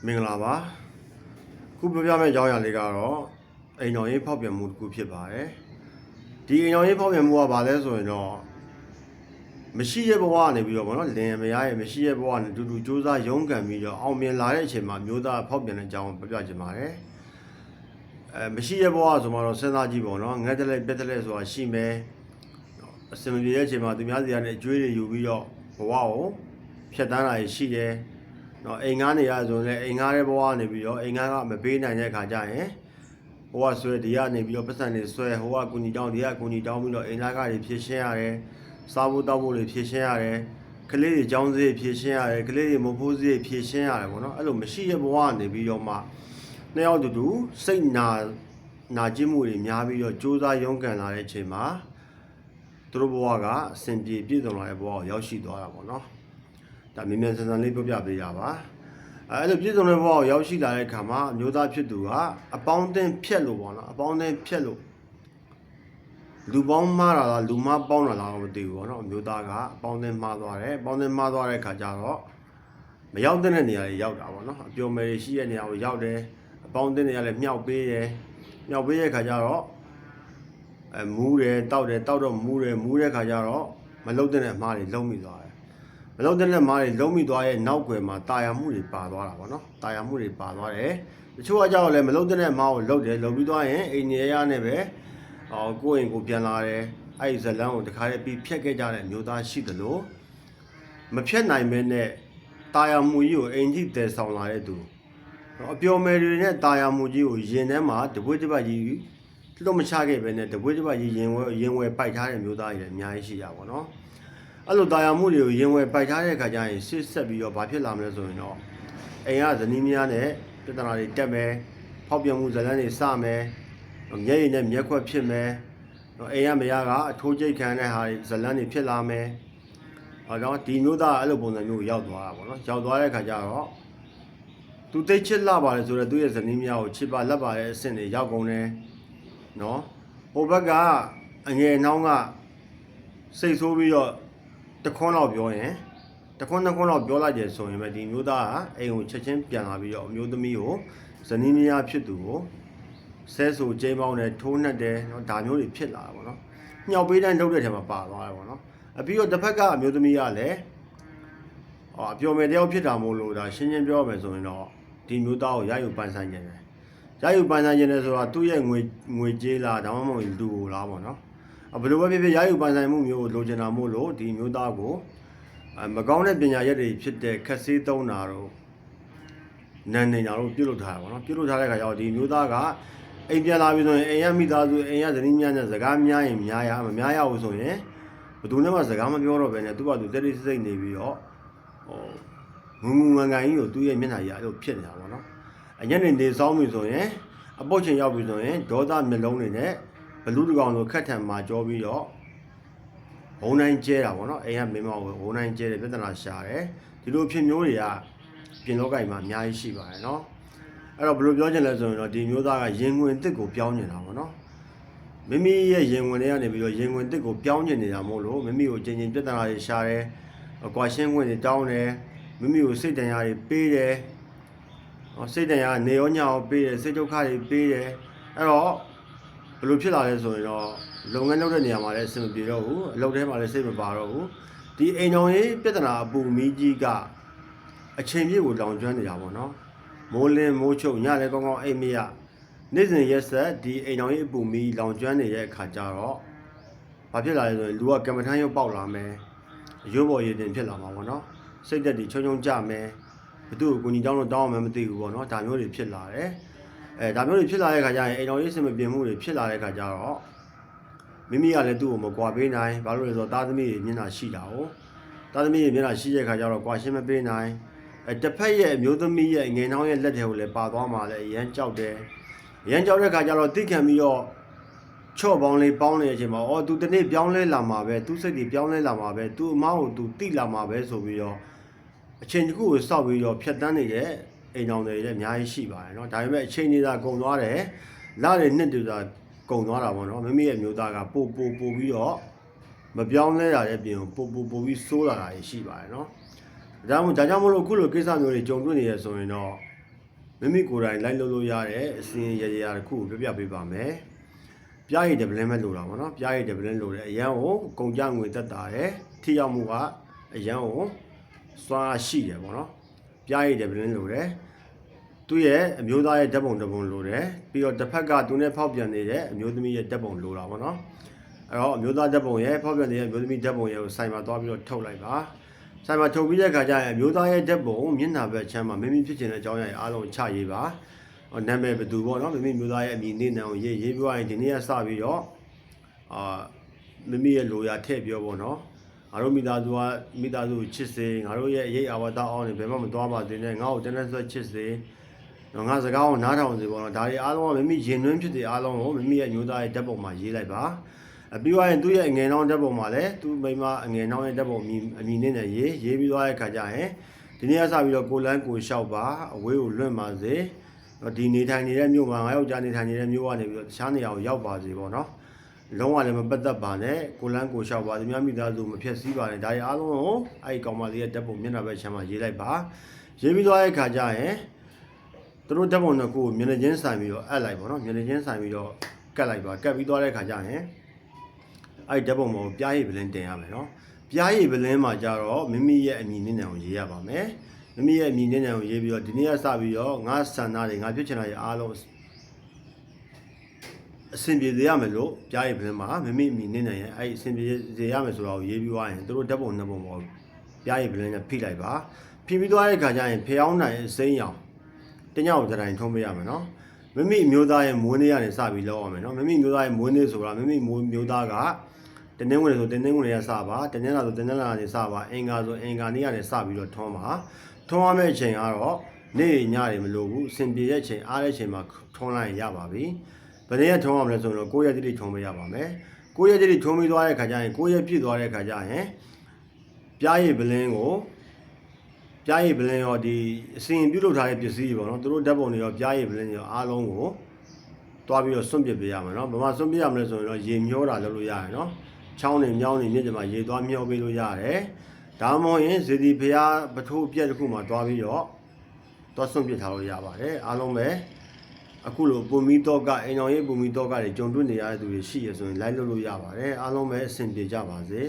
မင်္ဂလာပါခုပြောပြမယ့်အကြောင်းအရာလေးကတော့အိမ်တော်ရေးဖောက်ပြန်မှုတစ်ခုဖြစ်ပါတယ်ဒီအိမ်တော်ရေးဖောက်ပြန်မှုကဘာလဲဆိုရင်တော့မရှိရဲ့ဘဝကနေပြီးတော့ဗောနော်လင်မယားရဲ့မရှိရဲ့ဘဝနဲ့တူတူစူးစမ်းရုန်းကန်ပြီးတော့အောင်မြင်လာတဲ့အချိန်မှာမျိုးသားဖောက်ပြန်တဲ့အကြောင်းပြပြချင်ပါတယ်မရှိရဲ့ဘဝဆိုမှတော့စဉ်းစားကြည့်ပေါ့နော်ငှက်တလဲပြက်တလဲဆိုတာရှိမယ်အစမပြေတဲ့အချိန်မှာသူများစီကနေအကျွေးတွေယူပြီးတော့ဘဝကိုဖြတ်တန်းတာရှိတယ်နော်အိမ်ငားနေရဆိုရင်လည်းအိမ်ငားတဲ့ဘဝနေပြီးတော့အိမ်ငားကမပေးနိုင်တဲ့အခါကျရင်ဟိုကဆွဲဒီကနေပြီးတော့ပတ်စံနေဆွဲဟိုကကူညီတောင်းဒီကကူညီတောင်းပြီးတော့အိမ်သားကတွေဖြည့်ရှင်းရတယ်စားဖို့တောက်ဖို့တွေဖြည့်ရှင်းရတယ်ကလေးတွေကြောင်းစည်းဖြည့်ရှင်းရတယ်ကလေးတွေမဖိုးစည်းဖြည့်ရှင်းရတယ်ပေါ့နော်အဲ့လိုမရှိတဲ့ဘဝနေပြီးတော့မှနှစ်ယောက်တူစိတ်နာကျင်မှုတွေများပြီးတော့စူးစမ်းရုန်းကန်လာတဲ့အချိန်မှာသူတို့ဘဝကအစဉ်ပြေပြည့်စုံလာတဲ့ဘဝကိုရောက်ရှိသွားတာပေါ့နော်ဒါမြင်မြန်ဆန်ဆန်လေးပြောပြပေးရပါအဲ့လိုပြည့်စုံတဲ့ဘဝကိုရောက်ရှိလာတဲ့အခါမှာအမျိုးသားဖြစ်သူကအပေါင်းအသင်းဖြက်လို့ပေါ့နော်အပေါင်းအသင်းဖြက်လို့လူပေါင်းမှားတာလားလူမှားပေါင်းတာလားမသိဘူးပေါ့နော်အမျိုးသားကအပေါင်းအသင်းမှားသွားတယ်အပေါင်းအသင်းမှားသွားတဲ့အခါကျတော့မရောက်တဲ့နေရာတွေရောက်တာပေါ့နော်အပျော်မယ်ရှိတဲ့နေရာကိုရောက်တယ်အပေါင်းအသင်းတွေကလည်းမြောက်ပေးတယ်မြောက်ပေးတဲ့အခါကျတော့မူးတယ်တောက်တယ်တောက်တော့မူးတယ်မူးတဲ့အခါကျတော့မလုတ်တဲ့အမှားတွေလုံးမိသွားတယ်မလုတ်တဲ့မားတွေလုံးမိသွားရဲ့နောက်ွယ်မှာတာယာမှုတွေပါသွားတာပေါ့နော်တာယာမှုတွေပါသွားတယ်တချို့ကကြောက်လည်းမလုတ်တဲ့မားကိုလုတ်တယ်လုတ်ပြီးသွားရင်အိမ်နေရနဲ့ပဲကိုယ့်အိမ်ကိုပြန်လာတယ်အဲ့ဒီဇလန်းကိုတခါတည်းပြီးဖြတ်ခဲ့ကြတဲ့မျိုးသားရှိသလိုမဖြတ်နိုင်မဲနဲ့တာယာမှုကြီးကိုအိမ်ကြီးတည်ဆောင်လာတဲ့သူအပျော်မယ်တွေနဲ့တာယာမှုကြီးကိုရင်ထဲမှာတပွေးတပတ်ကြီးလွတ်မချခဲ့ပဲနဲ့တပွေးတပတ်ကြီးရင်ဝယ်ပိုက်ထားတဲ့မျိုးသားတွေအများကြီးရှိရပါတော့အဲ့လိုတာယာမှုတွေကိုရင်ဝယ်ပိုက်ထားတဲ့အခါကျရင်ဆစ်ဆက်ပြီးတော့ဘာဖြစ်လာမလဲဆိုရင်တော့အိမ်ကဇနီးမယားနဲ့ပြဿနာတွေတက်မယ်ဖောက်ပြန်မှုဇလန်းတွေစမယ်မျက်ရည်နဲ့မျက်ခွက်ဖြစ်မယ်အိမ်ကမယားကအထိုးကျိတ်ခံတဲ့ဟာဇလန်းတွေဖြစ်လာမယ်တော့ဒီမျိုးသားအဲ့လိုပုံစံမျိုးရောက်သွားတာပေါ့နော်ရောက်သွားတဲ့အခါကျတော့သူတိတ်ချစ်လာပါလေဆိုတော့သူ့ရဲ့ဇနီးမယားကိုချစ်ပါလက်ပါတဲ့အဆင့်တွေရောက်ကုန်တယ်နော်ဟိုဘက်ကအငယ်နှောင်းကစိတ်ဆိုးပြီးတော့တခွန်းတော့ပြောရင်တခွန်းတော့ပြောလိုက်ကြဆိုရင်ပဲဒီမျိုးသားကအိမ်ကိုချက်ချင်းပြန်လာပြီးတော့အမျိုးသမီးကိုဇနီးမယားဖြစ်သူကိုဆဲဆူကျိန်းပေါင်းတယ်ထိုးနှက်တယ်နော်ဒါမျိုးတွေဖြစ်လာတာပေါ့နော်ညှောက်ပေးတိုင်းလုပ်တဲ့ထဲမှာပါသွားတယ်ပေါ့နော်အပြီးတော့တစ်ဖက်ကအမျိုးသမီးကလည်းအပျော်မယ်တယောက်ဖြစ်တာမို့လို့ဒါရှင်းရှင်းပြောရမယ်ဆိုရင်တော့ဒီမျိုးသားကိုရယူပန်းဆိုင်နေတယ်ရယူပန်းဆိုင်နေတယ်ဆိုတာသူ့ရဲ့ငွေကြေးလားဒါမှမဟုတ်လူကိုလားပေါ့နော်ဘယ်လိုပဲဖြစ်ဖြစ်ရယူပန်းဆိုင်မှုမျိုးကိုလိုချင်တာမို့လို့ဒီမျိုးသားကိုမကောင်းတဲ့ပညာရက်တွေဖြစ်တဲ့ခက်ဆေးသုံးတာတော့နန်းနေတာတော့ပြုတ်လုပ်ထားတာပေါ့နော်ပြုတ်လုပ်ထားတဲ့ခါကျတော့ဒီမျိုးသားကအိမ်ပြန်လာပြီးဆိုရင်အိမ်ရမိသားစုအိမ်ရဇနီးများနဲ့စကားများရင်များရမများရဘူးဆိုရင်ဘယ်သူနဲ့မှစကားမပြောတော့ဘဲနဲ့သူကသူတက်တိစိတ်နေပြီးတော့ငုံငန်ကြီးကိုသူ့ရဲ့မျက်နှာကြီးအဲ့လိုဖြစ်နေတာပေါ့နော်အညနေနေဆောင်ပြီဆိုရင်အပုတ်ချင်ရောက်ပြီဆိုရင်ဒေါသမျက်လုံးတွေနဲ့ဘလူးတကောင်လိုခက်ထန်မှာကြောပြီးတော့ဘုံတိုင်းကျဲတာပေါ့နော်အိမ်ကမင်းမောကိုဘုံတိုင်းကျဲတယ်ပြဿနာရှာတယ်ဒီလိုဖြစ်မျိုးတွေကပြင်လောကကြီးမှာအများကြီးရှိပါတယ်နော်အဲ့တော့ဘယ်လိုပြောချင်လဲဆိုရင်တော့ဒီမျိုးသားကရင်ဝင်တစ်ကိုပြောင်းနေတာပေါ့နော်မိမိရဲ့ရင်ဝင်တွေကနေပြီးတော့ရင်ဝင်တစ်ကိုပြောင်းကျင်နေတာမို့လို့မိမိကိုချင်းချင်းပြဿနာတွေရှာတယ်ကွာရှင်းခွင့်တွေတောင်းတယ်မိမိကိုစိတ်တရားတွေပေးတယ်စိတ်တရားနေရောညရောပေးတယ်စိတ်ဒုက္ခတွေပေးတယ်အဲ့တော့ဘယ်လိုဖြစ်လာလဲဆိုရင်တော့လုပ်ငန်းလုပ်တဲ့နေရာမှာလည်းအဆင်မပြေတော့ဘူးအလုပ်ထဲမှာလည်းစိတ်မပါတော့ဘူးဒီအိမ်တော်ရေးပြဿနာအပူမီးကြီးကအချိန်ပြည့်ကိုလောင်ကျွမ်းနေတာပေါ့နော်မိုးလင်းမိုးချုပ်ညလည်းကောင်းကောင်းအိမ်မရနေ့စဉ်ရက်ဆက်ဒီအိမ်တော်ရေးအပူမီးလောင်ကျွမ်းနေတဲ့အခါကျတော့ဘာဖြစ်လာလဲဆိုရင်လူကကမ္မထမ်းရုပ်ပေါက်လာမယ်ရုပ်ပေါ်ရည်တင်ဖြစ်လာမှာပေါ့နော်စိတ်သက်တွေချုံချုံကြမယ်ဘသူ့ကိုကိုကြီးတောင်းလို့တောင်းအောင်မသိဘူးပေါ့နော်ဒါမျိုးတွေဖြစ်လာတယ်ဒါမျိုးတွေဖြစ်လာတဲ့အခါကျရင်အိမ်တော်ရေးစင်မပြေမှုတွေဖြစ်လာတဲ့အခါကျတော့မိမိကလည်းသူ့ကိုမကွာပေးနိုင်ဘာလို့လဲဆိုတော့သားသမီးတွေမျက်နှာရှိတာကိုသားသမီးတွေမျက်နှာရှိတဲ့အခါကျတော့ကွာရှင်းမပေးနိုင်တစ်ဖက်ရဲ့အမျိုးသမီးရဲ့ငယ်နှောင်းရဲ့လက်ထဲကိုလည်းပါသွားမှလည်းအရန်ကြောက်တယ်အရန်ကြောက်တဲ့အခါကျတော့သိခံပြီးတော့ချော့ပေါင်းလေးပေါင်းနေတဲ့အချိန်မှာသူတနေ့ပြောင်းလဲလာမှာပဲသူစိတ်တွေပြောင်းလဲလာမှာပဲသူအမားကိုသူတိလာမှာပဲဆိုပြီးတော့အချိန်တစ်ခုကိုစောက်ပြီးတော့ဖြတ်တန်းနေတဲ့အိမ်တော်တွေလည်းအများကြီးရှိပါတယ်เนาะဒါပေမဲ့အချိန်ကြီးသာကုန်သွားတယ်လတွေနှစ်တွေသာကုန်သွားတာပေါ့เนาะမိမိရဲ့မျိုးသားကပိုပြီးတော့မပြောင်းလဲတာတဲ့ပြင်ကိုပိုပြီးစိုးလာတာရှိပါတယ်เนาะဒါကြောင့်မို့လို့အခုလိုကိစ္စမျိုးတွေကြုံတွေ့နေရဆိုရင်တော့ မိမိကိုယ်တိုင်လိုက်လုပ်လို့ရတဲ့အစီအရင်ရတစ်ခုကိုပြပြပေးပါမယ်ပြားရည်တပလင်းမဲ့လိုတာပေါ့နော်ပြားရည်တပလင်းလိုတယ်အရန်ကိုကုန်ကြငွေတက်တာတယ်ထိရောက်မှုကအရန်ကိုစွာရှိတယ်ပေါ့နော်ပြားရည်တပလင်းလိုတယ်သူ့ရဲ့အမျိုးသားရဲ့ဓာတ်ပုံတစ်ပုံလိုတယ်ပြီးတော့တစ်ဖက်ကသူနဲ့ဖောက်ပြန်နေတဲ့အမျိုးသမီးရဲ့ဓာတ်ပုံလိုတာပေါ့နော်အဲ့တော့အမျိုးသားဓာတ်ပုံရဲ့ဖောက်ပြန်နေတဲ့အမျိုးသမီးဓာတ်ပုံရဲ့ကိုစိုင်မှာသွားပြီးတော့ထုတ်လိုက်ပါစိုင်မှာထုတ်ပြီးတဲ့အခါကျရင်အမျိုးသားရဲ့ဓာတ်ပုံမျက်နှာဘက်ချမ်းမှာမိမိဖြစ်ချင်တဲ့အကြောင်းအရာတွေအားလုံးချရေးပါနာမည်ဘယ်သူပေါ့နော်မိမိမျိုးသားရဲ့အမည်နေနံကိုရေးပြရင်ဒီနေ့ကစပြီးတော့မိမိရဲ့လိုရာထည့်ပြောပေါ့နော်ငါတို့မိသားစုချစ်စေငါတို့ရဲ့ရိတ်အာဝတ္တအောင်နေဘယ်မှမသွားပါသေးနဲ့ငါ့ကိုတန်းတန်းဆွဲချစ်စေတော့ငါစကားကိုနားထောင်စေပေါ့နော်ဒါတွေအားလုံးကမိမိရင်နှွင်းဖြစ်တဲ့အားလုံးကိုမိမိရဲ့မျိုးသားရဲ့ဓာတ်ပုံမှာရေးလိုက်ပါပြီးသွားရင်သူ့ရဲ့အငယ်နှောင်းဓာတ်ပုံမှာလည်းသူ့မိမအငယ်နှောင်းရဲ့ဓာတ်ပုံအမည်နဲ့ရေးပြီးသွားတဲ့ခါကျရင်ဒီနေ့ကစပြီးတော့ကိုလန်းကိုလျှောက်ပါအဝေးကိုလွင့်ပါစေဒီနေထိုင်နေတဲ့မြို့မှာငါယောက်ျားနေထိုင်နေတဲ့မြို့ကနေပြီးတော့တခြားနေရာကိုရောက်ပါစေပေါ့နော်လုံးဝလည်းမပတ်သက်ပါနဲ့ကိုလန်းကိုလျှောက်ပါသူများမိသားစုမဖြစ်စည်းပါနဲ့ဒါတွေအားလုံးကိုအဲ့ဒီကောင်မလေးရဲ့ဓာတ်ပုံမျက်နှာဘက်ချမ်းမှာရေးလိုက်ပါရေးပြီးသွားတဲ့ခါကျရင်သူတို့ဓာတ်ပုံတစ်ခုကိုမျက်နှာချင်းဆိုင်ပြီးတော့အပ်လိုက်ပေါ့နော်မျက်နှာချင်းဆိုင်ပြီးတော့ကတ်လိုက်ပါကတ်ပြီးသွားတဲ့ခါကျရင်အဲ့ဒီဓာတ်ပုံပေါ်ကိုပြားရည်ပလင်းတင်ရမယ်နော်ပြားရည်ပလင်းမှာကြတော့မိမိရဲ့အမည်နဲ့နံကိုရေးရပါမယ်မိမိရဲ့အမည်နဲ့နံကိုရေးပြီးတော့ဒီနေ့ကစပြီးတော့ငါဆန္ဒတွေငါဖြစ်ချင်တာတွေအားလုံးအဆင်ပြေစေရမယ်လို့ပြားရည်ပလင်းမှာမိမိအမည်နဲ့နံရဲ့အဲ့ဒီအဆင်ပြေစေရမယ်ဆိုတာကိုရေးပြီးသွားရင်သူတို့ဓာတ်ပုံနှစ်ပုံပေါ်ပြားရည်ပလင်းနဲ့ဖိလိုက်ပါဖိပြီးသွားတဲ့ခါကျရင်ဖျောင်းနိုင်အစိမ်းရောင်တညောင်တိုင်းထုံးပေးရမယ်နော်မိမိမျိုးသားရဲ့မွေးနေ့ကနေစပြီးလောက်ရမယ်နော်မိမိမျိုးသားရဲ့မွေးနေ့ဆိုတာမိမိမျိုးသားကတနင်္ဂနွေဆိုတနင်္ဂနွေရစပါတနင်္လာဆိုတနင်္လာကနေစပါအင်္ဂါဆိုအင်္ဂါနေ့ကနေစပြီးတော့ထုံးပါထုံးရမယ့်အချိန်ကတော့နေ့ညတွေမလိုဘူးအဆင်ပြေတဲ့အချိန်အားတဲ့အချိန်မှာထုံးလိုက်ရင်ရပါပြီဘယ်နေ့ထုံးရမလဲဆိုတော့9ရက်တိတိထုံးပေးရပါမယ်9ရက်တိတိထုံးပြီးသွားတဲ့ခါကျရင်9ရက်ပြည့်သွားတဲ့ခါကျရင်ပြားရည်ပလင်းကိုပြားရည်ပလင်းရောဒီအစဉ်ပြုလုပ်ထားတဲ့ပစ္စည်းတွေပေါ့နော်သူတို့ဓာတ်ပုံတွေရောပြားရည်ပလင်းရောအားလုံးကိုတွားပြီးတော့စွန့်ပစ်ပေးရမယ်နော်ဘာမှစွန့်ပစ်ရမလဲဆိုရင်တော့ရေမျောတာလုပ်လို့ရတယ်နော်ချောင်းနေမြောင်းနေမြစ်ကျမှာရေသွားမျောပေးလို့ရတယ်ဒါမှမဟုတ်ရင်ဇေဒီဖျားပထိုးပြက်တစ်ခုမှာတွားပြီးတော့တွားစွန့်ပစ်ထားလို့ရပါတယ်အားလုံးပဲအခုလိုပုံမီတော့ကအိမ်တော်ရေးပုံမီတော့ကတွေကြုံတွေ့နေရတဲ့သူတွေရှိရဆိုရင်လိုက်လုပ်လို့ရပါတယ်အားလုံးပဲအဆင်ပြေကြပါစေ